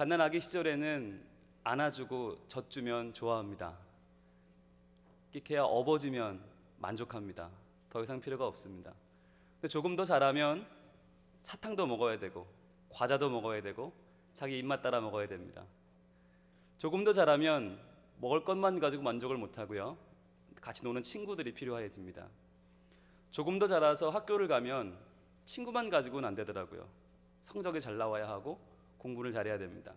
갓난아기 시절에는 안아주고 젖주면 좋아합니다. 끼케야 업어주면 만족합니다. 더 이상 필요가 없습니다. 근데 조금 더 자라면 사탕도 먹어야 되고 과자도 먹어야 되고 자기 입맛 따라 먹어야 됩니다. 조금 더 자라면 먹을 것만 가지고 만족을 못하고요, 같이 노는 친구들이 필요해집니다. 조금 더 자라서 학교를 가면 친구만 가지고는 안 되더라고요. 성적이 잘 나와야 하고 공부를 잘해야 됩니다.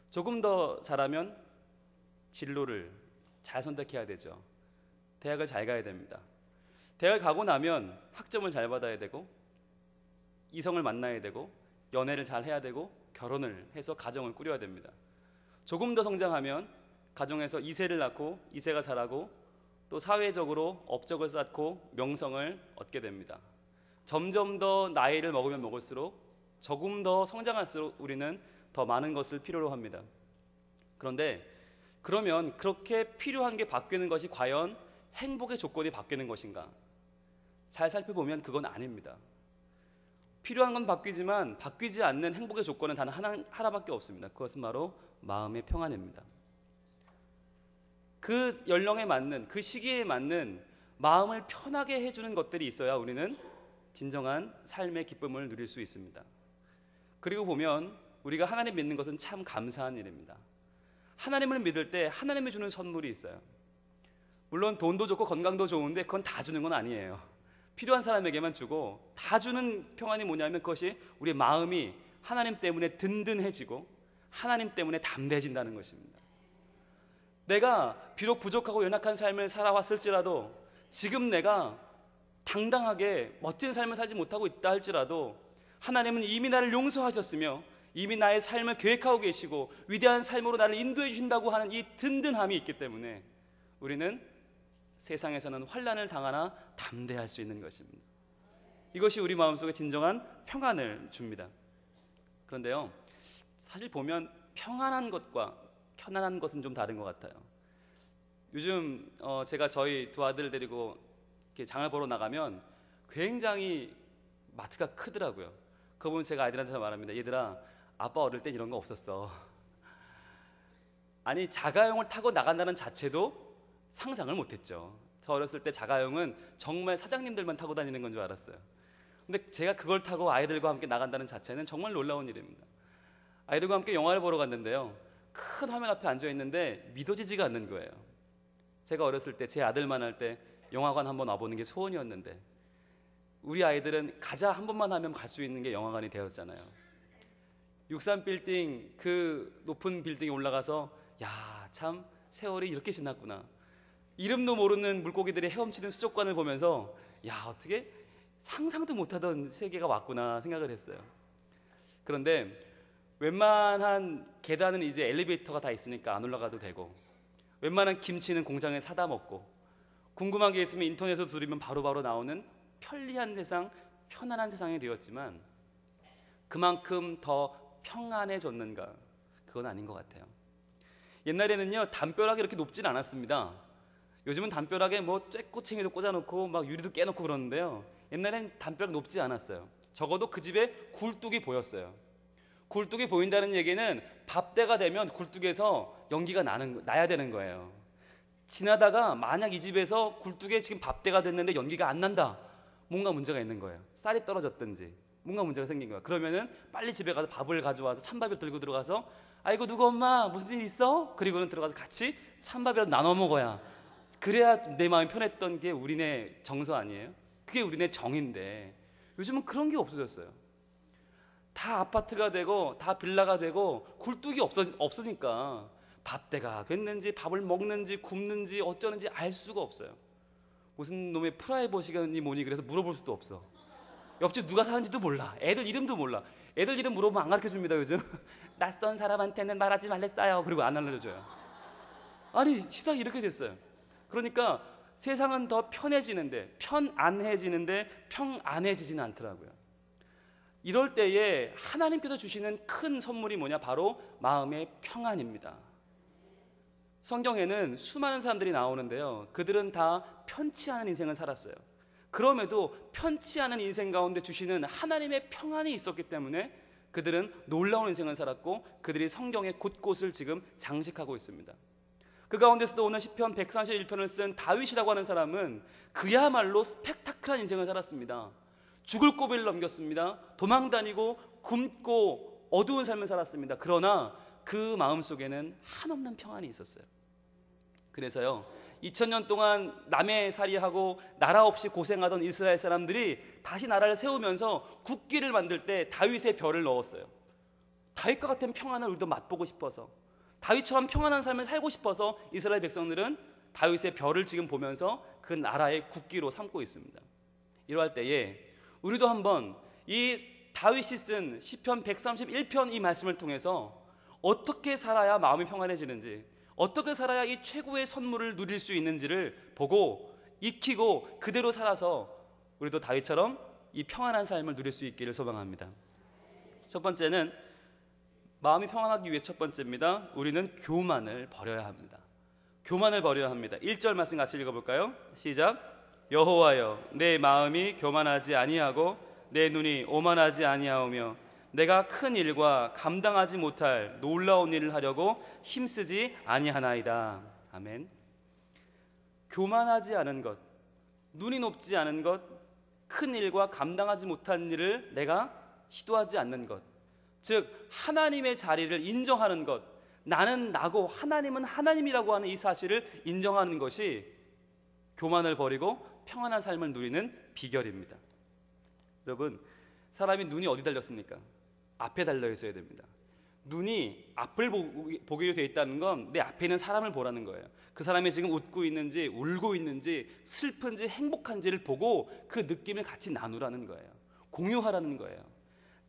조금 더 자라면 진로를 잘 선택해야 되죠. 대학을 잘 가야 됩니다. 대학을 가고 나면 학점을 잘 받아야 되고 이성을 만나야 되고 연애를 잘 해야 되고 결혼을 해서 가정을 꾸려야 됩니다. 조금 더 성장하면 가정에서 2세를 낳고 2세가 자라고 또 사회적으로 업적을 쌓고 명성을 얻게 됩니다. 점점 더 나이를 먹으면 먹을수록 조금 더 성장할수록 우리는 더 많은 것을 필요로 합니다. 그런데 그러면 그렇게 필요한 게 바뀌는 것이 과연 행복의 조건이 바뀌는 것인가? 잘 살펴보면 그건 아닙니다. 필요한 건 바뀌지만 바뀌지 않는 행복의 조건은 단 하나밖에 없습니다. 그것은 바로 마음의 평안입니다. 그 연령에 맞는, 그 시기에 맞는 마음을 편하게 해주는 것들이 있어야 우리는 진정한 삶의 기쁨을 누릴 수 있습니다. 그리고 보면 우리가 하나님 믿는 것은 참 감사한 일입니다. 하나님을 믿을 때 하나님이 주는 선물이 있어요. 물론 돈도 좋고 건강도 좋은데 그건 다 주는 건 아니에요. 필요한 사람에게만 주고, 다 주는 평안이 뭐냐면 그것이 우리의 마음이 하나님 때문에 든든해지고 하나님 때문에 담대해진다는 것입니다. 내가 비록 부족하고 연약한 삶을 살아왔을지라도, 지금 내가 당당하게 멋진 삶을 살지 못하고 있다 할지라도 하나님은 이미 나를 용서하셨으며 이미 나의 삶을 계획하고 계시고 위대한 삶으로 나를 인도해 주신다고 하는 이 든든함이 있기 때문에 우리는 세상에서는 환난을 당하나 담대할 수 있는 것입니다. 이것이 우리 마음속에 진정한 평안을 줍니다. 그런데요, 사실 보면 평안한 것과 편안한 것은 좀 다른 것 같아요. 요즘 제가 저희 두 아들 데리고 이렇게 장을 보러 나가면 굉장히 마트가 크더라고요. 그거 보면 제가 아이들한테 말합니다. 얘들아, 아빠 어릴 땐 이런 거 없었어. 아니, 자가용을 타고 나간다는 자체도 상상을 못했죠. 저 어렸을 때 자가용은 정말 사장님들만 타고 다니는 건 줄 알았어요. 근데 제가 그걸 타고 아이들과 함께 나간다는 자체는 정말 놀라운 일입니다. 아이들과 함께 영화를 보러 갔는데요, 큰 화면 앞에 앉아 있는데 믿어지지가 않는 거예요. 제가 어렸을 때 제 아들만 할 때 영화관 한번 와보는 게 소원이었는데 우리 아이들은 가자 한 번만 하면 갈 수 있는 게 영화관이 되었잖아요. 63빌딩, 그 높은 빌딩에 올라가서 야, 참 세월이 이렇게 지났구나. 이름도 모르는 물고기들이 헤엄치는 수족관을 보면서 야, 어떻게 상상도 못하던 세계가 왔구나 생각을 했어요. 그런데 웬만한 계단은 이제 엘리베이터가 다 있으니까 안 올라가도 되고, 웬만한 김치는 공장에 사다 먹고, 궁금한 게 있으면 인터넷에서 들으면 바로바로 나오는 편리한 세상, 편안한 세상이 되었지만 그만큼 더 평안해졌는가? 그건 아닌 것 같아요. 옛날에는요, 담벼락이 이렇게 높진 않았습니다. 요즘은 담벼락에 뭐 쇠꼬챙이도 꽂아놓고 막 유리도 깨놓고 그러는데요, 옛날엔 담벼락 높지 않았어요. 적어도 그 집에 굴뚝이 보였어요. 굴뚝이 보인다는 얘기는 밥때가 되면 굴뚝에서 연기가 나야 되는 거예요. 지나다가 만약 이 집에서 굴뚝에 지금 밥때가 됐는데 연기가 안 난다, 뭔가 문제가 있는 거예요. 쌀이 떨어졌든지 뭔가 문제가 생긴 거예요. 그러면은 빨리 집에 가서 밥을 가져와서 찬밥을 들고 들어가서 아이고 누구 엄마 무슨 일 있어? 그리고는 들어가서 같이 찬밥이라도 나눠 먹어야, 그래야 내 마음이 편했던 게 우리네 정서 아니에요? 그게 우리네 정인데 요즘은 그런 게 없어졌어요. 다 아파트가 되고 다 빌라가 되고 굴뚝이 없으니까 밥때가 됐는지 밥을 먹는지 굽는지 어쩌는지 알 수가 없어요. 무슨 놈의 프라이버시간이 뭐니 그래서 물어볼 수도 없어. 옆집 누가 사는지도 몰라. 애들 이름도 몰라. 애들 이름 물어보면 안 가르쳐줍니다 요즘. 낯선 사람한테는 말하지 말랬어요. 그리고 안 알려줘요. 아니, 시대가 이렇게 됐어요. 그러니까 세상은 더 편해지는데 평안해지지는 않더라고요. 이럴 때에 하나님께서 주시는 큰 선물이 뭐냐? 바로 마음의 평안입니다. 성경에는 수많은 사람들이 나오는데요, 그들은 다 편치 않은 인생을 살았어요. 그럼에도 편치 않은 인생 가운데 주시는 하나님의 평안이 있었기 때문에 그들은 놀라운 인생을 살았고 그들이 성경의 곳곳을 지금 장식하고 있습니다. 그 가운데서도 오늘 시편 131편을 쓴 다윗이라고 하는 사람은 그야말로 스펙타클한 인생을 살았습니다. 죽을 고비를 넘겼습니다. 도망다니고 굶고 어두운 삶을 살았습니다. 그러나 그 마음속에는 한없는 평안이 있었어요. 그래서요, 2000년 동안 남해살이하고 나라 없이 고생하던 이스라엘 사람들이 다시 나라를 세우면서 국기를 만들 때 다윗의 별을 넣었어요. 다윗과 같은 평안을 우리도 맛보고 싶어서, 다윗처럼 평안한 삶을 살고 싶어서 이스라엘 백성들은 다윗의 별을 지금 보면서 그 나라의 국기로 삼고 있습니다. 이러할 때에 우리도 한번 이 다윗이 쓴 시편 131편 이 말씀을 통해서 어떻게 살아야 마음이 평안해지는지, 어떻게 살아야 이 최고의 선물을 누릴 수 있는지를 보고 익히고 그대로 살아서 우리도 다윗처럼 이 평안한 삶을 누릴 수 있기를 소망합니다. 첫 번째는, 마음이 평안하기 위해 첫 번째입니다. 우리는 교만을 버려야 합니다. 교만을 버려야 합니다. 1절 말씀 같이 읽어볼까요? 시작. 여호와여, 내 마음이 교만하지 아니하고 내 눈이 오만하지 아니하오며 내가 큰 일과 감당하지 못할 놀라운 일을 하려고 힘쓰지 아니하나이다. 아멘. 교만하지 않은 것, 눈이 높지 않은 것, 큰 일과 감당하지 못한 일을 내가 시도하지 않는 것, 즉 하나님의 자리를 인정하는 것, 나는 나고 하나님은 하나님이라고 하는 이 사실을 인정하는 것이 교만을 버리고 평안한 삶을 누리는 비결입니다. 여러분, 사람이 눈이 어디 달렸습니까? 앞에 달려 있어야 됩니다. 눈이 앞을 보기로 되어 있다는 건 내 앞에 있는 사람을 보라는 거예요. 그 사람이 지금 웃고 있는지 울고 있는지 슬픈지 행복한지를 보고 그 느낌을 같이 나누라는 거예요. 공유하라는 거예요.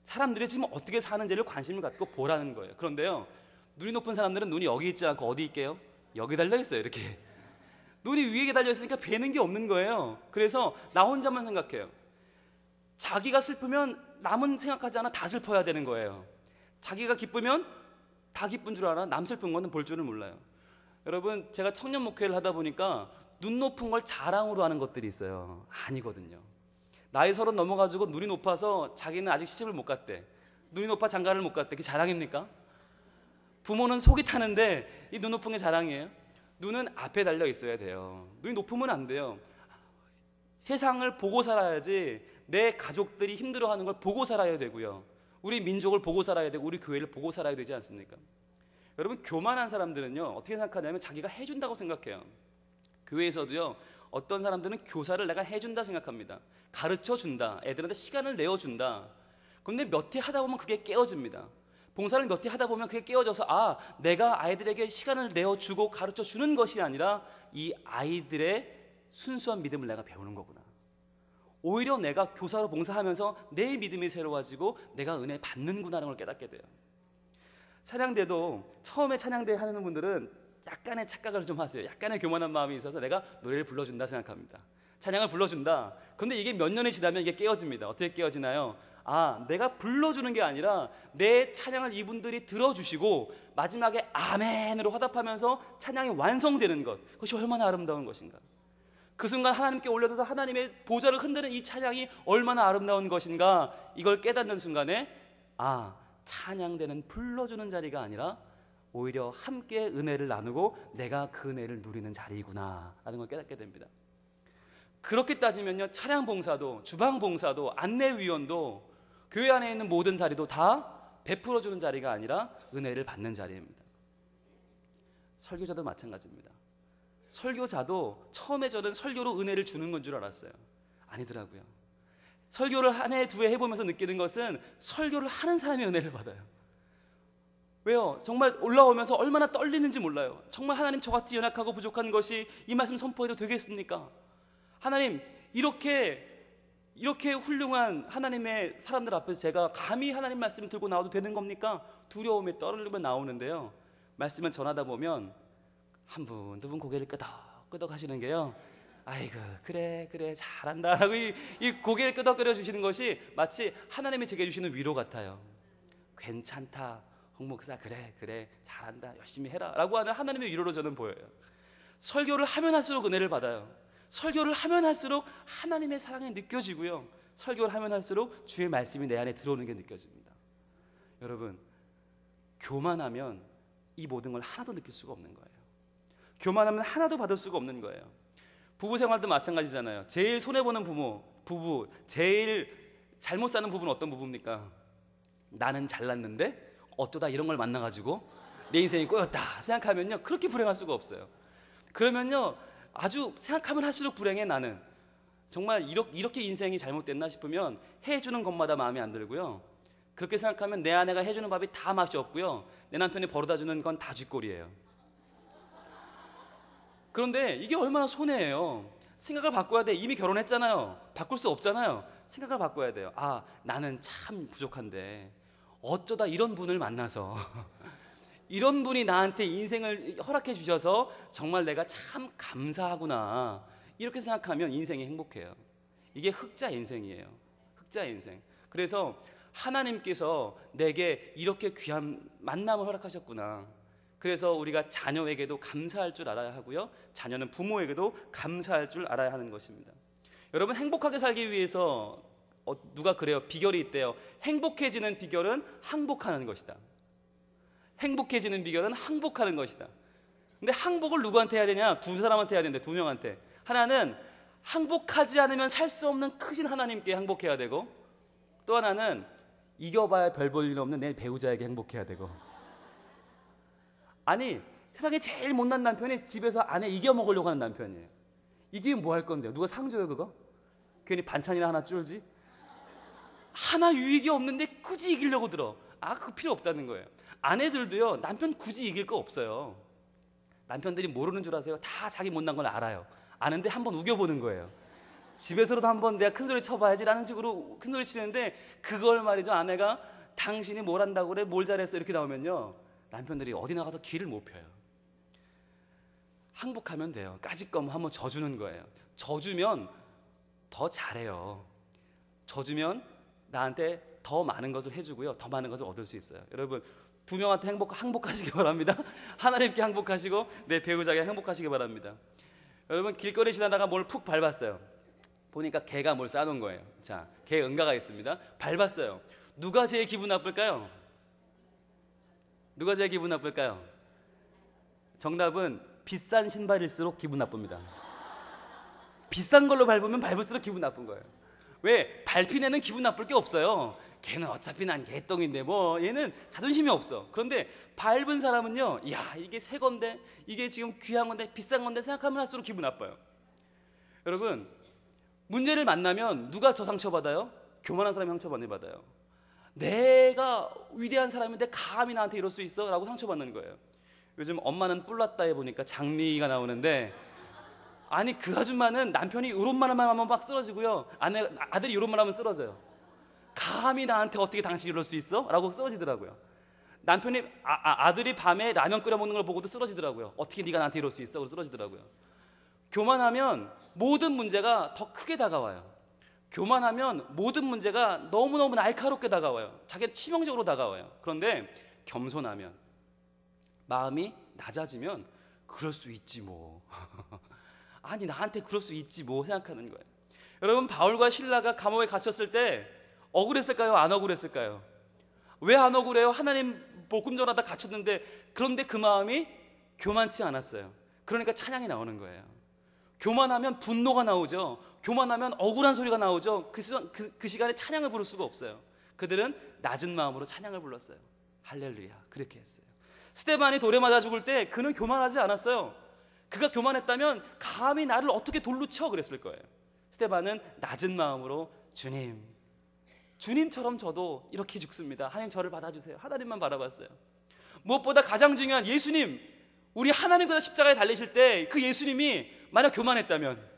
사람들이 지금 어떻게 사는지를 관심을 갖고 보라는 거예요. 그런데요, 눈이 높은 사람들은 눈이 여기 있지 않고 어디 있게요? 여기 달려 있어요. 이렇게 눈이 위에 달려 있으니까 뵈는 게 없는 거예요. 그래서 나 혼자만 생각해요. 자기가 슬프면 남은 생각하지 않아 다 슬퍼야 되는 거예요. 자기가 기쁘면 다 기쁜 줄 알아. 남 슬픈 거는 볼 줄을 몰라요. 여러분, 제가 청년 목회를 하다 보니까 눈 높은 걸 자랑으로 하는 것들이 있어요. 아니거든요. 나이 30 넘어가지고 눈이 높아서 자기는 아직 시집을 못 갔대. 눈이 높아 장가를 못 갔대. 그게 자랑입니까? 부모는 속이 타는데 이 눈 높은 게 자랑이에요? 눈은 앞에 달려 있어야 돼요. 눈이 높으면 안 돼요. 세상을 보고 살아야지. 내 가족들이 힘들어하는 걸 보고 살아야 되고요. 우리 민족을 보고 살아야 되고 우리 교회를 보고 살아야 되지 않습니까? 여러분, 교만한 사람들은요, 어떻게 생각하냐면 자기가 해준다고 생각해요. 교회에서도요, 어떤 사람들은 교사를 내가 해준다 생각합니다. 가르쳐준다. 애들한테 시간을 내어준다. 그런데 몇 해 하다 보면 그게 깨어집니다. 봉사를 몇 해 하다 보면 그게 깨어져서, 아, 내가 아이들에게 시간을 내어주고 가르쳐주는 것이 아니라 이 아이들의 순수한 믿음을 내가 배우는 거구나. 오히려 내가 교사로 봉사하면서 내 믿음이 새로워지고 내가 은혜 받는구나라는 걸 깨닫게 돼요. 찬양대도 처음에 찬양대 하는 분들은 약간의 착각을 좀 하세요. 약간의 교만한 마음이 있어서 내가 노래를 불러준다 생각합니다. 찬양을 불러준다. 그런데 이게 몇 년이 지나면 이게 깨어집니다. 어떻게 깨어지나요? 아, 내가 불러주는 게 아니라 내 찬양을 이분들이 들어주시고 마지막에 아멘으로 화답하면서 찬양이 완성되는 것, 그것이 얼마나 아름다운 것인가. 그 순간 하나님께 올려서서 하나님의 보좌를 흔드는 이 찬양이 얼마나 아름다운 것인가, 이걸 깨닫는 순간에, 아, 찬양대는 불러주는 자리가 아니라 오히려 함께 은혜를 나누고 내가 그 은혜를 누리는 자리구나 라는 걸 깨닫게 됩니다. 그렇게 따지면요, 차량 봉사도, 주방 봉사도, 안내위원도, 교회 안에 있는 모든 자리도 다 베풀어주는 자리가 아니라 은혜를 받는 자리입니다. 설교자도 마찬가지입니다. 설교자도 처음에 저는 설교로 은혜를 주는 건 줄 알았어요. 아니더라고요. 설교를 한 해, 두 해 해보면서 느끼는 것은 설교를 하는 사람이 은혜를 받아요. 왜요? 정말 올라오면서 얼마나 떨리는지 몰라요. 정말 하나님, 저같이 연약하고 부족한 것이 이 말씀 선포해도 되겠습니까? 하나님, 이렇게 훌륭한 하나님의 사람들 앞에서 제가 감히 하나님 말씀을 들고 나와도 되는 겁니까? 두려움에 떨리며 나오는데요, 말씀을 전하다 보면 한 분, 두 분 고개를 끄덕끄덕 하시는 게요, 아이고 그래 잘한다 라고 이 고개를 끄덕거려 주시는 것이 마치 하나님이 제게 주시는 위로 같아요. 괜찮다, 홍 목사, 그래 잘한다, 열심히 해라 라고 하는 하나님의 위로로 저는 보여요. 설교를 하면 할수록 은혜를 받아요. 설교를 하면 할수록 하나님의 사랑이 느껴지고요, 설교를 하면 할수록 주의 말씀이 내 안에 들어오는 게 느껴집니다. 여러분, 교만하면 이 모든 걸 하나도 느낄 수가 없는 거예요. 교만하면 하나도 받을 수가 없는 거예요. 부부 생활도 마찬가지잖아요. 제일 손해보는 부부, 제일 잘못 사는 부부는 어떤 부부입니까? 나는 잘났는데 어쩌다 이런 걸 만나가지고 내 인생이 꼬였다 생각하면요, 그렇게 불행할 수가 없어요. 그러면요, 아주 생각하면 할수록 불행해. 나는 정말 이렇게 인생이 잘못됐나 싶으면 해주는 것마다 마음에 안 들고요, 그렇게 생각하면 내 아내가 해주는 밥이 다 맛이 없고요, 내 남편이 벌어다 주는 건 다 쥐꼬리예요. 그런데 이게 얼마나 손해예요. 생각을 바꿔야 돼. 이미 결혼했잖아요. 바꿀 수 없잖아요. 생각을 바꿔야 돼요. 아, 나는 참 부족한데 어쩌다 이런 분을 만나서 이런 분이 나한테 인생을 허락해 주셔서 정말 내가 참 감사하구나, 이렇게 생각하면 인생이 행복해요. 이게 흑자 인생이에요. 흑자 인생. 그래서 하나님께서 내게 이렇게 귀한 만남을 허락하셨구나. 그래서 우리가 자녀에게도 감사할 줄 알아야 하고요, 자녀는 부모에게도 감사할 줄 알아야 하는 것입니다. 여러분, 행복하게 살기 위해서 누가 그래요? 비결이 있대요. 행복해지는 비결은 항복하는 것이다. 행복해지는 비결은 항복하는 것이다. 근데 항복을 누구한테 해야 되냐? 두 사람한테 해야 되는데, 두 명한테. 하나는 항복하지 않으면 살 수 없는 크신 하나님께 행복해야 되고, 또 하나는 이겨봐야 별 볼 일 없는 내 배우자에게 행복해야 되고. 아니, 세상에 제일 못난 남편이 집에서 아내 이겨먹으려고 하는 남편이에요. 이기면 뭐 할 건데요? 누가 상 줘요 그거? 괜히 반찬이나 하나 줄지? 하나 유익이 없는데 굳이 이기려고 들어. 아, 그거 필요 없다는 거예요. 아내들도요, 남편 굳이 이길 거 없어요. 남편들이 모르는 줄 아세요? 다 자기 못난 걸 알아요. 아는데 한번 우겨보는 거예요. 집에서라도 한번 내가 큰소리 쳐봐야지 라는 식으로 큰소리 치는데, 그걸 말이죠, 아내가 당신이 뭘 한다고 그래? 뭘 잘했어? 이렇게 나오면요, 남편들이 어디 나가서 길을 못 펴요. 항복하면 돼요. 까짓거 한번 져주는 거예요. 져주면 더 잘해요. 져주면 나한테 더 많은 것을 해주고요, 더 많은 것을 얻을 수 있어요. 여러분, 두 명한테 항복하시기 바랍니다. 하나님께 항복하시고 내 배우자에게 행복하시기 바랍니다. 여러분, 길거리 지나다가 뭘 푹 밟았어요. 보니까 개가 뭘 싸놓은 거예요. 자, 개 응가가 있습니다. 밟았어요. 누가 제일 기분 나쁠까요? 누가 제일 기분 나쁠까요? 정답은 비싼 신발일수록 기분 나쁩니다. 비싼 걸로 밟으면 밟을수록 기분 나쁜 거예요. 왜? 밟힌 애는 기분 나쁠 게 없어요. 걔는 어차피 난 개똥인데 뭐, 얘는 자존심이 없어. 그런데 밟은 사람은요, 야, 이게 새 건데, 이게 지금 귀한 건데, 비싼 건데 생각하면 할수록 기분 나빠요. 여러분, 문제를 만나면 누가 더 상처받아요? 교만한 사람이 상처받는 받아요. 내가 위대한 사람인데 감히 나한테 이럴 수 있어? 라고 상처받는 거예요. 요즘 엄마는 뿔났다 해보니까 장미가 나오는데, 아니, 그 아줌마는 남편이 이런 말만 하면 막 쓰러지고요, 아들이 이런 말 하면 쓰러져요. 감히 나한테 어떻게 당신이 이럴 수 있어? 라고 쓰러지더라고요. 남편이 아들이 밤에 라면 끓여 먹는 걸 보고도 쓰러지더라고요. 어떻게 네가 나한테 이럴 수 있어? 쓰러지더라고요. 교만하면 모든 문제가 더 크게 다가와요. 교만하면 모든 문제가 너무너무 날카롭게 다가와요. 자기가 치명적으로 다가와요. 그런데 겸손하면, 마음이 낮아지면 그럴 수 있지 뭐. 아니, 나한테 그럴 수 있지 뭐 생각하는 거예요. 여러분, 바울과 실라가 감옥에 갇혔을 때 억울했을까요? 안 억울했을까요? 왜 안 억울해요? 하나님 복음 전하다 갇혔는데. 그런데 그 마음이 교만치 않았어요. 그러니까 찬양이 나오는 거예요. 교만하면 분노가 나오죠. 교만하면 억울한 소리가 나오죠. 그 시간에 찬양을 부를 수가 없어요. 그들은 낮은 마음으로 찬양을 불렀어요. 할렐루야, 그렇게 했어요. 스데반이 돌에 맞아 죽을 때 그는 교만하지 않았어요. 그가 교만했다면 감히 나를 어떻게 돌로 쳐 그랬을 거예요. 스데반은 낮은 마음으로, 주님처럼 저도 이렇게 죽습니다. 하나님 저를 받아주세요. 하나님만 바라봤어요. 무엇보다 가장 중요한 예수님, 우리 하나님께서 십자가에 달리실 때 그 예수님이 만약 교만했다면,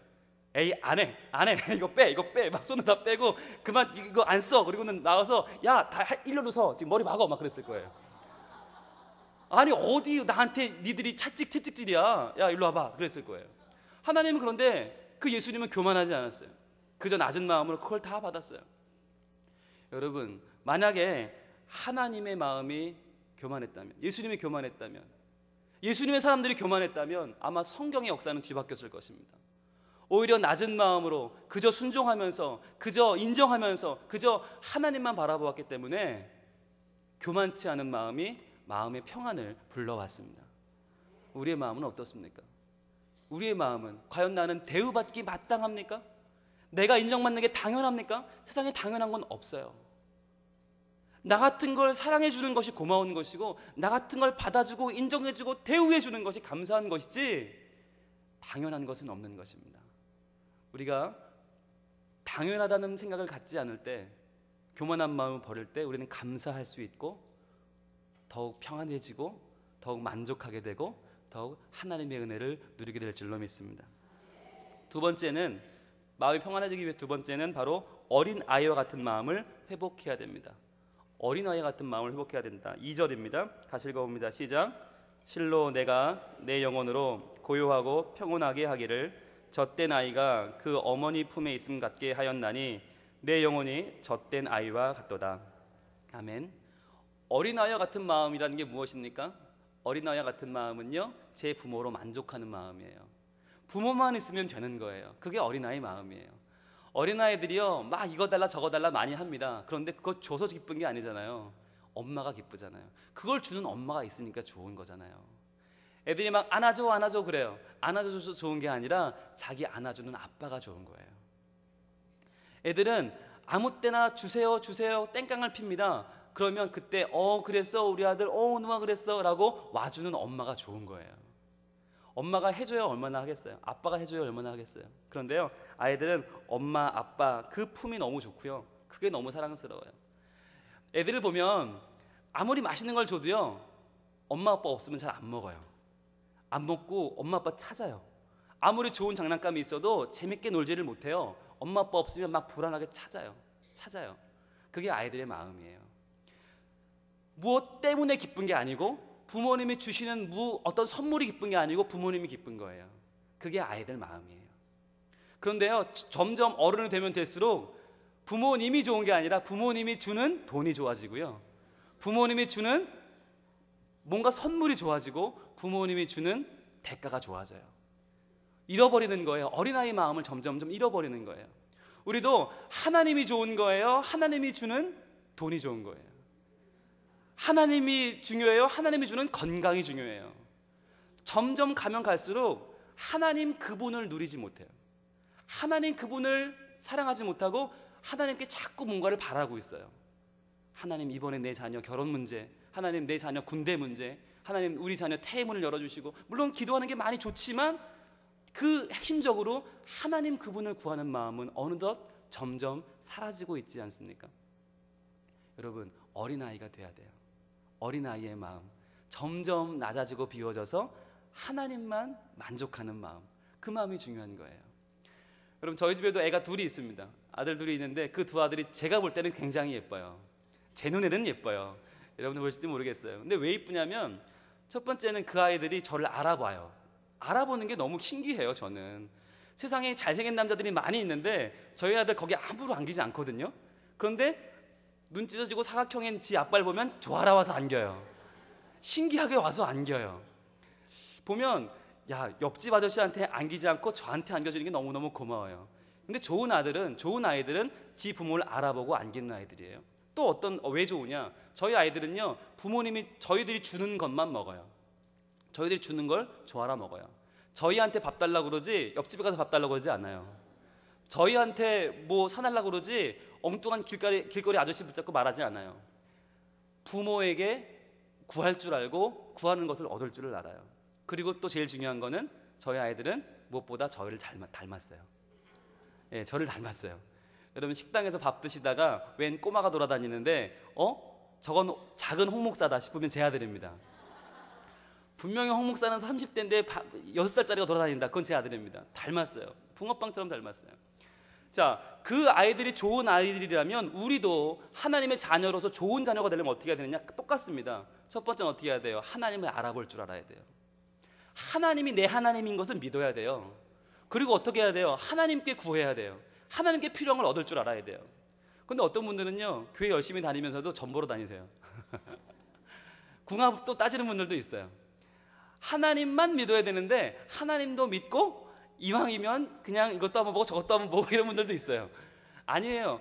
에이, 안 해, 이거 빼 막 손을 다 빼고 그만, 이거 안 써, 그리고는 나와서 야, 다 일렬로 서, 지금 머리 막어, 막 그랬을 거예요. 아니, 어디 나한테 니들이 채찍질이야, 야 일로 와봐, 그랬을 거예요. 하나님은 그런데 그 예수님은 교만하지 않았어요. 그저 낮은 마음으로 그걸 다 받았어요. 여러분, 만약에 하나님의 마음이 교만했다면, 예수님이 교만했다면, 예수님의 사람들이 교만했다면 아마 성경의 역사는 뒤바뀌었을 것입니다. 오히려 낮은 마음으로 그저 순종하면서, 그저 인정하면서, 그저 하나님만 바라보았기 때문에 교만치 않은 마음이 마음의 평안을 불러왔습니다. 우리의 마음은 어떻습니까? 우리의 마음은 과연 나는 대우받기 마땅합니까? 내가 인정받는 게 당연합니까? 세상에 당연한 건 없어요. 나 같은 걸 사랑해 주는 것이 고마운 것이고, 나 같은 걸 받아주고 인정해 주고 대우해 주는 것이 감사한 것이지, 당연한 것은 없는 것입니다. 우리가 당연하다는 생각을 갖지 않을 때, 교만한 마음을 버릴 때 우리는 감사할 수 있고 더욱 평안해지고 더욱 만족하게 되고 더욱 하나님의 은혜를 누리게 될 줄로 믿습니다. 두 번째는, 마음이 평안해지기 위해 두 번째는 바로 어린 아이와 같은 마음을 회복해야 됩니다. 어린 아이 같은 마음을 회복해야 된다. 2절입니다. 같이 읽어봅니다. 시작. 실로 내가 내 영혼으로 고요하고 평온하게 하기를 젖된 아이가 그 어머니 품에 있음 같게 하였나니 내 영혼이 젖된 아이와 같도다. 아멘. 어린아이와 같은 마음이라는 게 무엇입니까? 어린아이와 같은 마음은요, 제 부모로 만족하는 마음이에요. 부모만 있으면 되는 거예요. 그게 어린아이 마음이에요. 어린아이들이요, 막 이거 달라 저거 달라 많이 합니다. 그런데 그거 줘서 기쁜 게 아니잖아요. 엄마가 기쁘잖아요. 그걸 주는 엄마가 있으니까 좋은 거잖아요. 애들이 막 안아줘 안아줘 그래요. 안아줘서 좋은 게 아니라 자기 안아주는 아빠가 좋은 거예요. 애들은 아무 때나 주세요 주세요 땡깡을 핍니다. 그러면 그때 그랬어 우리 아들, 누가 그랬어 라고 와주는 엄마가 좋은 거예요. 엄마가 해줘야 얼마나 하겠어요. 아빠가 해줘야 얼마나 하겠어요. 그런데요, 아이들은 엄마 아빠 그 품이 너무 좋고요, 그게 너무 사랑스러워요. 애들을 보면 아무리 맛있는 걸 줘도요, 엄마 아빠 없으면 잘 안 먹어요. 안 먹고 엄마 아빠 찾아요. 아무리 좋은 장난감이 있어도 재밌게 놀지를 못해요. 엄마 아빠 없으면 막 불안하게 찾아요. 그게 아이들의 마음이에요. 무엇 때문에 기쁜 게 아니고, 부모님이 주시는 어떤 선물이 기쁜 게 아니고 부모님이 기쁜 거예요. 그게 아이들 마음이에요. 그런데요, 점점 어른이 되면 될수록 부모님이 좋은 게 아니라 부모님이 주는 돈이 좋아지고요, 부모님이 주는 뭔가 선물이 좋아지고 부모님이 주는 대가가 좋아져요. 잃어버리는 거예요. 어린아이 마음을 점점 잃어버리는 거예요. 우리도 하나님이 좋은 거예요? 하나님이 주는 돈이 좋은 거예요? 하나님이 중요해요? 하나님이 주는 건강이 중요해요? 점점 가면 갈수록 하나님 그분을 누리지 못해요. 하나님 그분을 사랑하지 못하고 하나님께 자꾸 뭔가를 바라고 있어요. 하나님 이번에 내 자녀 결혼 문제, 하나님 내 자녀 군대 문제, 하나님 우리 자녀 태문을 열어주시고, 물론 기도하는 게 많이 좋지만 그 핵심적으로 하나님 그분을 구하는 마음은 어느덧 점점 사라지고 있지 않습니까? 여러분, 어린아이가 돼야 돼요. 어린아이의 마음, 점점 낮아지고 비워져서 하나님만 만족하는 마음, 그 마음이 중요한 거예요. 여러분, 저희 집에도 애가 둘이 있습니다. 아들 둘이 있는데 그 두 아들이 제가 볼 때는 굉장히 예뻐요. 제 눈에는 예뻐요. 여러분들 보실지 모르겠어요. 근데 왜 예쁘냐면, 첫 번째는 그 아이들이 저를 알아봐요. 알아보는 게 너무 신기해요. 저는 세상에 잘생긴 남자들이 많이 있는데 저희 아들 거기 아무로 안기지 않거든요. 그런데 눈 찢어지고 사각형인 지 아빠를 보면 저 알아와서 안겨요. 신기하게 와서 안겨요. 보면 야, 옆집 아저씨한테 안기지 않고 저한테 안겨주는 게 너무너무 고마워요. 근데 좋은 아이들은 지 부모를 알아보고 안기는 아이들이에요. 또 왜 좋으냐? 저희 아이들은요, 부모님이 저희들이 주는 것만 먹어요. 저희들이 주는 걸 좋아라 먹어요. 저희한테 밥 달라고 그러지 옆집에 가서 밥 달라고 그러지 않아요. 저희한테 뭐 사달라고 그러지 엉뚱한 길거리 아저씨 붙잡고 말하지 않아요. 부모에게 구할 줄 알고 구하는 것을 얻을 줄을 알아요. 그리고 또 제일 중요한 거는 저희 아이들은 무엇보다 저희를 닮았어요. 예, 저를 닮았어요. 여러분, 식당에서 밥 드시다가 웬 꼬마가 돌아다니는데 저건 작은 홍목사다 싶으면 제 아들입니다. 분명히 홍목사는 30대인데 6살짜리가 돌아다닌다. 그건 제 아들입니다. 닮았어요. 붕어빵처럼 닮았어요. 자, 그 아이들이 좋은 아이들이라면 우리도 하나님의 자녀로서 좋은 자녀가 되려면 어떻게 해야 되느냐? 똑같습니다. 첫 번째는 어떻게 해야 돼요? 하나님을 알아볼 줄 알아야 돼요. 하나님이 내 하나님인 것을 믿어야 돼요. 그리고 어떻게 해야 돼요? 하나님께 구해야 돼요. 하나님께 필요한 걸 얻을 줄 알아야 돼요. 근데 어떤 분들은요, 교회 열심히 다니면서도 전보러 다니세요. 궁합도 따지는 분들도 있어요. 하나님만 믿어야 되는데 하나님도 믿고 이왕이면 그냥 이것도 한번 보고 저것도 한번 보고 이런 분들도 있어요. 아니에요.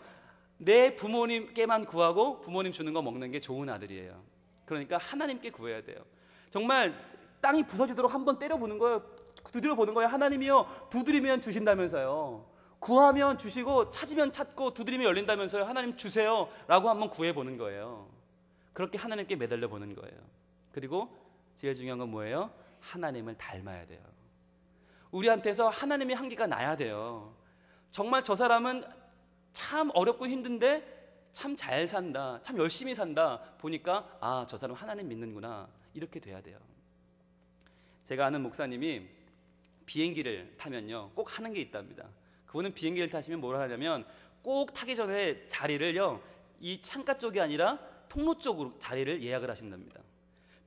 내 부모님께만 구하고 부모님 주는 거 먹는 게 좋은 아들이에요. 그러니까 하나님께 구해야 돼요. 정말 땅이 부서지도록 한번 때려보는 거예요. 두드려 보는 거예요. 하나님이요, 두드리면 주신다면서요. 구하면 주시고 찾으면 찾고 두드리면 열린다면서요. 하나님 주세요 라고 한번 구해보는 거예요. 그렇게 하나님께 매달려 보는 거예요. 그리고 제일 중요한 건 뭐예요? 하나님을 닮아야 돼요. 우리한테서 하나님의 향기가 나야 돼요. 정말 저 사람은 참 어렵고 힘든데 참 잘 산다, 참 열심히 산다 보니까 아, 저 사람 하나님 믿는구나, 이렇게 돼야 돼요. 제가 아는 목사님이 비행기를 타면요 꼭 하는 게 있답니다. 그분은 비행기를 타시면 뭘 하냐면 꼭 타기 전에 자리를요 이 창가 쪽이 아니라 통로 쪽으로 자리를 예약을 하신답니다.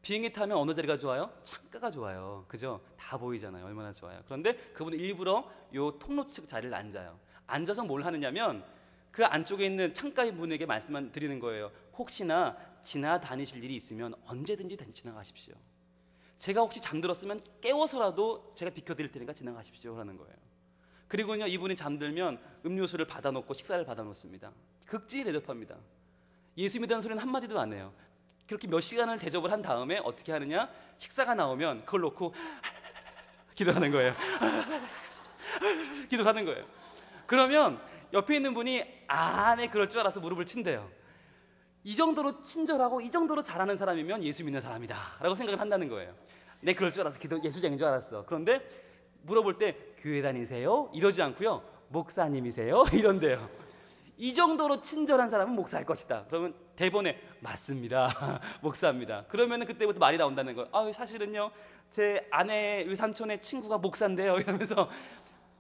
비행기 타면 어느 자리가 좋아요? 창가가 좋아요. 그죠? 다 보이잖아요. 얼마나 좋아요. 그런데 그분은 일부러 요 통로 측 자리를 앉아요. 앉아서 뭘 하느냐면 그 안쪽에 있는 창가의 분에게 말씀만 드리는 거예요. 혹시나 지나다니실 일이 있으면 언제든지 지나가십시오. 제가 혹시 잠들었으면 깨워서라도 제가 비켜드릴 테니까 지나가십시오 라는 거예요. 그리고요 이분이 잠들면 음료수를 받아놓고 식사를 받아놓습니다. 극진히 대접합니다. 예수 믿다는 소리는 한마디도 안 해요. 그렇게 몇 시간을 대접을 한 다음에 어떻게 하느냐, 식사가 나오면 그걸 놓고 기도하는 거예요. 기도하는 거예요. 그러면 옆에 있는 분이 네 그럴 줄 알아서 무릎을 친대요. 이 정도로 친절하고 이 정도로 잘하는 사람이면 예수 믿는 사람이다 라고 생각을 한다는 거예요. 네 그럴 줄 알았어, 예수쟁인 줄 알았어. 그런데 물어볼 때 교회 다니세요? 이러지 않고요, 목사님이세요? 이런데요. 이 정도로 친절한 사람은 목사일 것이다. 그러면 대본에 맞습니다, 목사입니다. 그러면 그때부터 말이 나온다는 거예요. 사실은요 제 아내 외삼촌의 친구가 목사인데요 이러면서.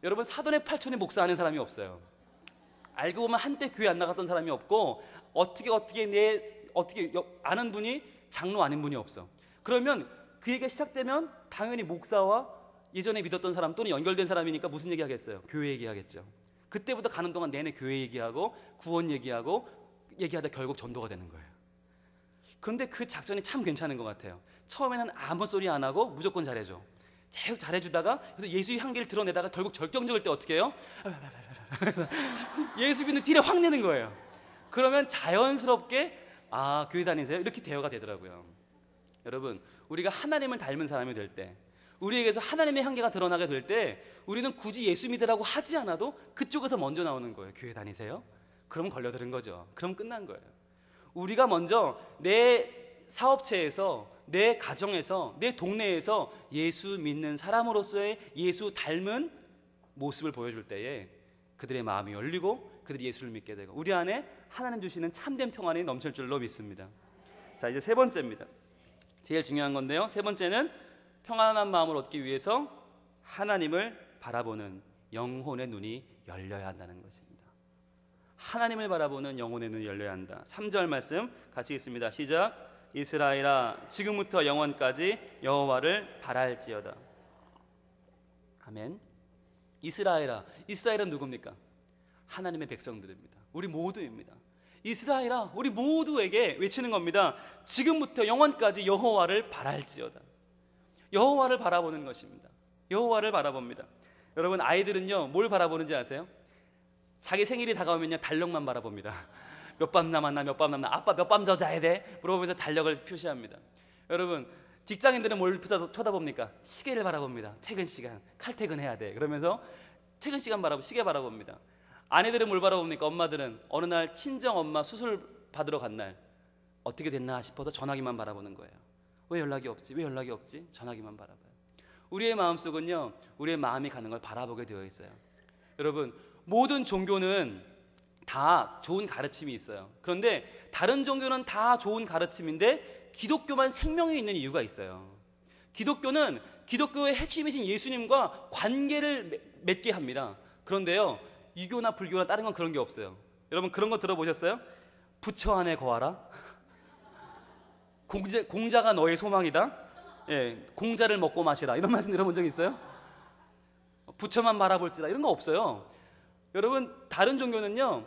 여러분, 사돈의 팔촌이 목사하는 사람이 없어요. 알고 보면 한때 교회 안 나갔던 사람이 없고 어떻게 아는 분이 장로 아닌 분이 없어. 그러면 그 얘기가 시작되면 당연히 목사와 예전에 믿었던 사람 또는 연결된 사람이니까 무슨 얘기 하겠어요? 교회 얘기하겠죠. 그때부터 가는 동안 내내 교회 얘기하고 구원 얘기하다 결국 전도가 되는 거예요. 그런데 그 작전이 참 괜찮은 것 같아요. 처음에는 아무 소리 안 하고 무조건 잘해줘. 계속 잘해주다가 그래서 예수의 향기를 드러내다가 결국 절정적일 때 어떻게 해요? 예수 믿는 티를 확 내는 거예요. 그러면 자연스럽게 교회 다니세요? 이렇게 대화가 되더라고요. 여러분, 우리가 하나님을 닮은 사람이 될 때, 우리에게서 하나님의 향기가 드러나게 될 때 우리는 굳이 예수 믿으라고 하지 않아도 그쪽에서 먼저 나오는 거예요. 교회 다니세요? 그럼 걸려드는 거죠. 그럼 끝난 거예요. 우리가 먼저 내 사업체에서, 내 가정에서, 내 동네에서 예수 믿는 사람으로서의 예수 닮은 모습을 보여줄 때에 그들의 마음이 열리고 그들이 예수를 믿게 되고 우리 안에 하나님 주시는 참된 평안이 넘칠 줄로 믿습니다. 자, 이제 세 번째입니다. 제일 중요한 건데요, 세 번째는 평안한 마음을 얻기 위해서 하나님을 바라보는 영혼의 눈이 열려야 한다는 것입니다. 하나님을 바라보는 영혼의 눈이 열려야 한다. 3절 말씀 같이 읽습니다. 시작. 이스라엘아, 지금부터 영원까지 여호와를 바랄지어다. 아멘. 이스라엘아, 이스라엘은 누굽니까? 하나님의 백성들입니다. 우리 모두입니다. 이스라엘아, 우리 모두에게 외치는 겁니다. 지금부터 영원까지 여호와를 바랄지어다. 여호와를 바라보는 것입니다. 여호와를 바라봅니다. 여러분, 아이들은요 뭘 바라보는지 아세요? 자기 생일이 다가오면요 달력만 바라봅니다. 몇 밤 남았나, 몇 밤 남았나, 아빠 몇 밤 더 자야 돼? 물어보면서 달력을 표시합니다. 여러분, 직장인들은 뭘 쳐다봅니까? 시계를 바라봅니다. 퇴근 시간, 칼퇴근해야 돼. 그러면서 퇴근 시간 시계 바라봅니다. 아내들은 뭘 바라봅니까? 엄마들은 어느 날 친정 엄마 수술 받으러 간 날 어떻게 됐나 싶어서 전화기만 바라보는 거예요. 왜 연락이 없지? 왜 연락이 없지? 전화기만 바라봐요. 우리의 마음속은요 우리의 마음이 가는 걸 바라보게 되어 있어요. 여러분, 모든 종교는 다 좋은 가르침이 있어요. 그런데 다른 종교는 다 좋은 가르침인데 기독교만 생명이 있는 이유가 있어요. 기독교는 기독교의 핵심이신 예수님과 관계를 맺게 합니다. 그런데요 유교나 불교나 다른 건 그런 게 없어요. 여러분, 그런 거 들어보셨어요? 부처 안에 거하라? 공자가 너의 소망이다? 예, 공자를 먹고 마시라, 이런 말씀 들어본 적 있어요? 부처만 바라볼지라, 이런 거 없어요. 여러분, 다른 종교는요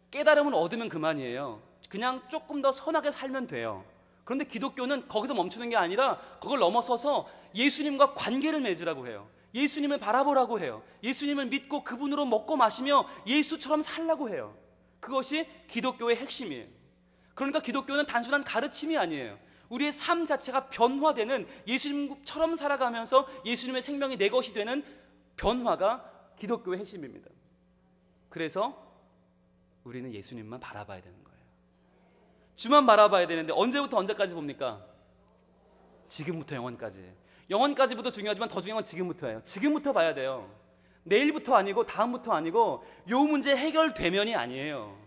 깨달음을 얻으면 그만이에요. 그냥 조금 더 선하게 살면 돼요. 그런데 기독교는 거기서 멈추는 게 아니라 그걸 넘어서서 예수님과 관계를 맺으라고 해요. 예수님을 바라보라고 해요. 예수님을 믿고 그분으로 먹고 마시며 예수처럼 살라고 해요. 그것이 기독교의 핵심이에요. 그러니까 기독교는 단순한 가르침이 아니에요. 우리의 삶 자체가 변화되는, 예수님처럼 살아가면서 예수님의 생명이 내 것이 되는 변화가 기독교의 핵심입니다. 그래서 우리는 예수님만 바라봐야 되는 거예요. 주만 바라봐야 되는데 언제부터 언제까지 봅니까? 지금부터 영원까지. 영원까지부터 중요하지만 더 중요한 건 지금부터예요. 지금부터 봐야 돼요. 내일부터 아니고 다음부터 아니고 요 문제 해결되면이 아니에요.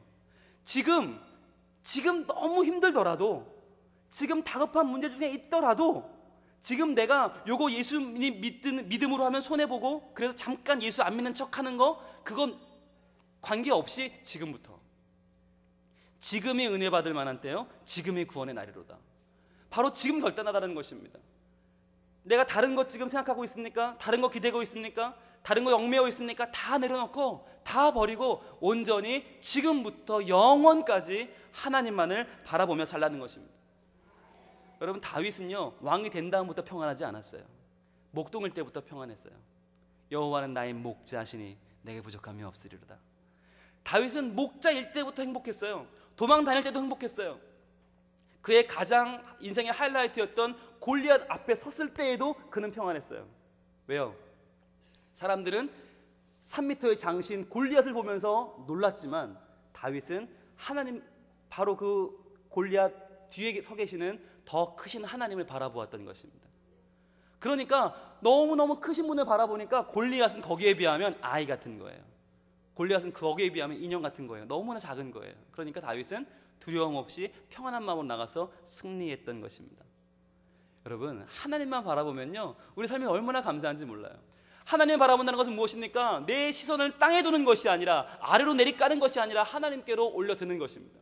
지금 너무 힘들더라도, 지금 다급한 문제 중에 있더라도, 지금 내가 요거 예수님 믿음으로 하면 손해보고 그래서 잠깐 예수 안 믿는 척하는 거, 그건 관계없이 지금부터, 지금이 은혜 받을 만한 때요, 지금이 구원의 날이로다. 바로 지금 결단하다는 것입니다. 내가 다른 것 지금 생각하고 있습니까? 다른 거 기대고 있습니까? 다른 거 얽매여 있습니까? 다 내려놓고 다 버리고 온전히 지금부터 영원까지 하나님만을 바라보며 살라는 것입니다. 여러분, 다윗은요, 왕이 된 다음부터 평안하지 않았어요. 목동일 때부터 평안했어요. 여호와는 나의 목자시니 내게 부족함이 없으리로다. 다윗은 목자일 때부터 행복했어요. 도망 다닐 때도 행복했어요. 그의 가장 인생의 하이라이트였던 골리앗 앞에 섰을 때에도 그는 평안했어요. 왜요? 사람들은 3m의 장신 골리앗을 보면서 놀랐지만 다윗은 하나님, 바로 그 골리앗 뒤에 서 계시는 더 크신 하나님을 바라보았던 것입니다. 그러니까 너무너무 크신 분을 바라보니까 골리앗은 거기에 비하면 아이 같은 거예요. 골리앗은 거기에 비하면 인형 같은 거예요. 너무나 작은 거예요. 그러니까 다윗은 두려움 없이 평안한 마음으로 나가서 승리했던 것입니다. 여러분, 하나님만 바라보면요, 우리 삶이 얼마나 감사한지 몰라요. 하나님을 바라본다는 것은 무엇입니까? 내 시선을 땅에 두는 것이 아니라, 아래로 내리까는 것이 아니라 하나님께로 올려드는 것입니다.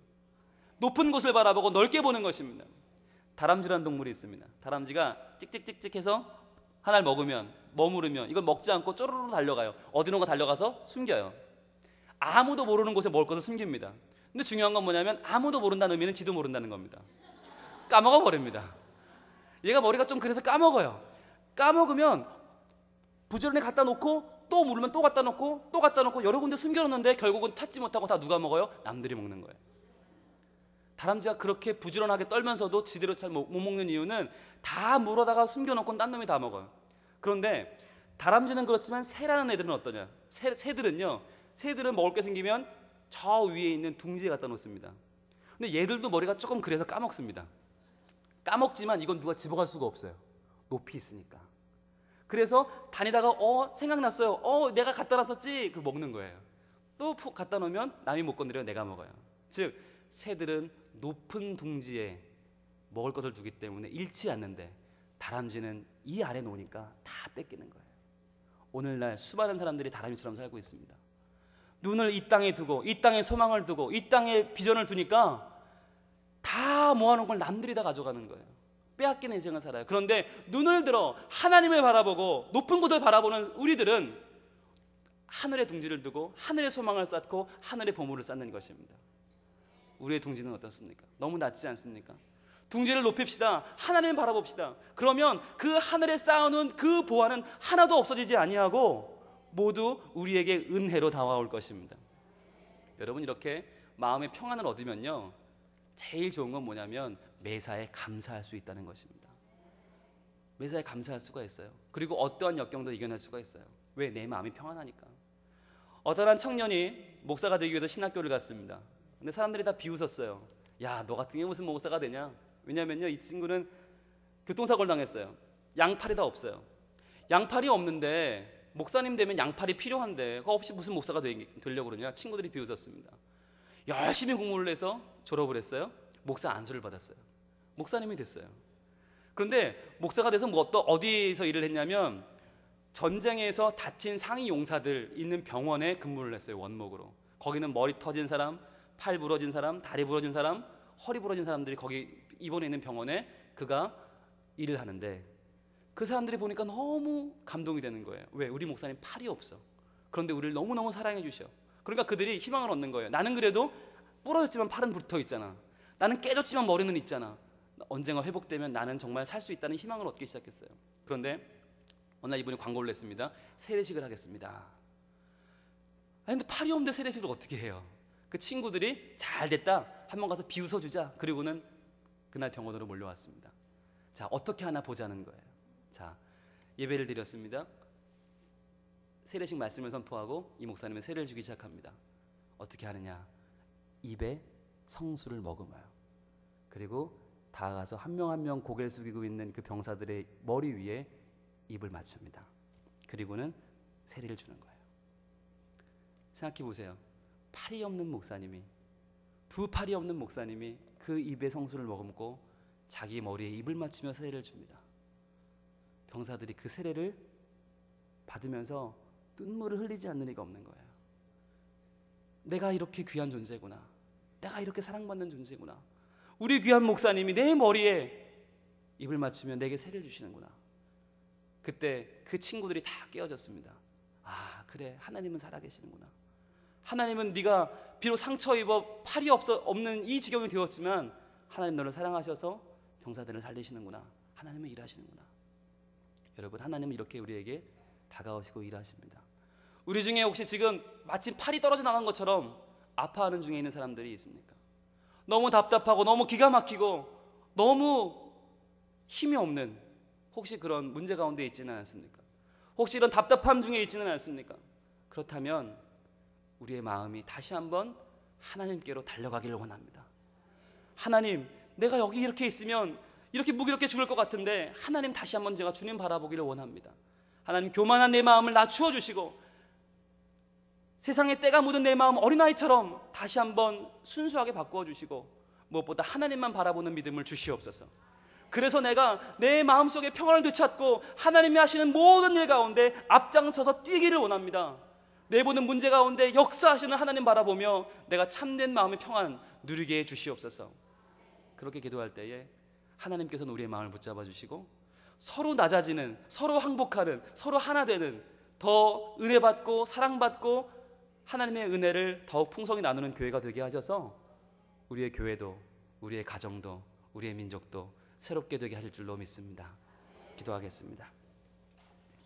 높은 곳을 바라보고 넓게 보는 것입니다. 다람쥐라는 동물이 있습니다. 다람쥐가 찍찍찍찍해서 하나를 먹으면, 머무르면 이걸 먹지 않고 쪼르르 달려가요. 어디론가 달려가서 숨겨요. 아무도 모르는 곳에 먹을 것을 숨깁니다. 근데 중요한 건 뭐냐면, 아무도 모른다는 의미는 지도 모른다는 겁니다. 까먹어 버립니다. 얘가 머리가 좀 그래서 까먹어요. 까먹으면 부지런히 갖다 놓고 또 모르면 또 갖다 놓고 또 갖다 놓고 여러 군데 숨겨놓는데 결국은 찾지 못하고 다 누가 먹어요? 남들이 먹는 거예요. 다람쥐가 그렇게 부지런하게 떨면서도 지대로 잘 못 먹는 이유는 다 물어다가 숨겨놓고 딴 놈이 다 먹어요. 그런데 다람쥐는 그렇지만 새라는 애들은 어떠냐? 새들은 먹을 게 생기면 저 위에 있는 둥지에 갖다 놓습니다. 근데 얘들도 머리가 조금 그래서 까먹습니다. 까먹지만 이건 누가 집어갈 수가 없어요. 높이 있으니까. 그래서 다니다가 생각났어요. 내가 갖다 놨었지. 그걸 먹는 거예요. 또 푹 갖다 놓으면 남이 못 건드려 내가 먹어요. 즉 새들은 높은 둥지에 먹을 것을 두기 때문에 잃지 않는데, 다람쥐는 이 아래 놓으니까 다 뺏기는 거예요. 오늘날 수많은 사람들이 다람쥐처럼 살고 있습니다. 눈을 이 땅에 두고, 이 땅에 소망을 두고, 이 땅에 비전을 두니까 다 모아놓은 걸 남들이 다 가져가는 거예요. 빼앗기는 인생을 살아요. 그런데 눈을 들어 하나님을 바라보고 높은 곳을 바라보는 우리들은 하늘의 둥지를 두고 하늘의 소망을 쌓고 하늘의 보물을 쌓는 것입니다. 우리의 둥지는 어떻습니까? 너무 낮지 않습니까? 둥지를 높입시다. 하나님을 바라봅시다. 그러면 그 하늘에 쌓아놓은 그 보화는 하나도 없어지지 아니하고 모두 우리에게 은혜로 다가올 것입니다. 여러분, 이렇게 마음의 평안을 얻으면요, 제일 좋은 건 뭐냐면 매사에 감사할 수 있다는 것입니다. 매사에 감사할 수가 있어요. 그리고 어떠한 역경도 이겨낼 수가 있어요. 왜? 내 마음이 평안하니까. 어떤 한 청년이 목사가 되기 위해서 신학교를 갔습니다. 근데 사람들이 다 비웃었어요. 야, 너 같은 게 무슨 목사가 되냐? 왜냐면요, 이 친구는 교통사고를 당했어요. 양팔이 다 없어요. 양팔이 없는데 목사님 되면 양팔이 필요한데 그거 없이 무슨 목사가 되려고 그러냐? 친구들이 비웃었습니다. 열심히 공부를 해서 졸업을 했어요. 목사 안수를 받았어요. 목사님이 됐어요. 그런데 목사가 돼서 어디서 일을 했냐면 전쟁에서 다친 상위 용사들 있는 병원에 근무를 했어요. 원목으로. 거기는 머리 터진 사람, 팔 부러진 사람, 다리 부러진 사람, 허리 부러진 사람들이 거기 입원해 있는 병원에 그가 일을 하는데, 그 사람들이 보니까 너무 감동이 되는 거예요. 왜? 우리 목사님 팔이 없어. 그런데 우리를 너무너무 사랑해 주셔. 그러니까 그들이 희망을 얻는 거예요. 나는 그래도 부러졌지만 팔은 붙어 있잖아. 나는 깨졌지만 머리는 있잖아. 언젠가 회복되면 나는 정말 살 수 있다는 희망을 얻기 시작했어요. 그런데 어느 날 이분이 광고를 냈습니다. 세례식을 하겠습니다. 근데 팔이 없는데 세례식을 어떻게 해요? 그 친구들이 잘 됐다, 한번 가서 비웃어주자. 그리고는 그날 병원으로 몰려왔습니다. 자, 어떻게 하나 보자는 거예요. 자, 예배를 드렸습니다. 세례식 말씀을 선포하고 이 목사님은 세례를 주기 시작합니다. 어떻게 하느냐? 입에 성수를 머금어요. 그리고 다가가서 한 명 한 명 고개를 숙이고 있는 그 병사들의 머리 위에 입을 맞춥니다. 그리고는 세례를 주는 거예요. 생각해 보세요. 팔이 없는 목사님이, 두 팔이 없는 목사님이 그 입에 성수를 머금고 자기 머리에 입을 맞추며 세례를 줍니다. 병사들이 그 세례를 받으면서 눈물을 흘리지 않는 이가 없는 거예요. 내가 이렇게 귀한 존재구나. 내가 이렇게 사랑받는 존재구나. 우리 귀한 목사님이 내 머리에 입을 맞추며 내게 세례를 주시는구나. 그때 그 친구들이 다 깨어졌습니다. 아, 그래, 하나님은 살아계시는구나. 하나님은 네가 비록 상처 입어 팔이 없는 이 지경이 되었지만 하나님 너를 사랑하셔서 병사들을 살리시는구나. 하나님은 일하시는구나. 여러분, 하나님은 이렇게 우리에게 다가오시고 일하십니다. 우리 중에 혹시 지금 마침 팔이 떨어져 나간 것처럼 아파하는 중에 있는 사람들이 있습니까? 너무 답답하고 너무 기가 막히고 너무 힘이 없는, 혹시 그런 문제 가운데 있지는 않습니까? 혹시 이런 답답함 중에 있지는 않습니까? 그렇다면 우리의 마음이 다시 한번 하나님께로 달려가기를 원합니다. 하나님, 내가 여기 이렇게 있으면 이렇게 무기력해 죽을 것 같은데 하나님, 다시 한번 제가 주님 바라보기를 원합니다. 하나님, 교만한 내 마음을 낮추어 주시고 세상에 때가 묻은 내 마음 어린아이처럼 다시 한번 순수하게 바꾸어 주시고 무엇보다 하나님만 바라보는 믿음을 주시옵소서. 그래서 내가 내 마음속에 평안을 되찾고 하나님이 하시는 모든 일 가운데 앞장서서 뛰기를 원합니다. 내보는 문제 가운데 역사하시는 하나님 바라보며 내가 참된 마음의 평안 누리게 해주시옵소서. 그렇게 기도할 때에 하나님께서는 우리의 마음을 붙잡아 주시고 서로 낮아지는, 서로 항복하는, 서로 하나 되는, 더 은혜받고 사랑받고 하나님의 은혜를 더욱 풍성히 나누는 교회가 되게 하셔서 우리의 교회도, 우리의 가정도, 우리의 민족도 새롭게 되게 하실 줄로 믿습니다. 기도하겠습니다.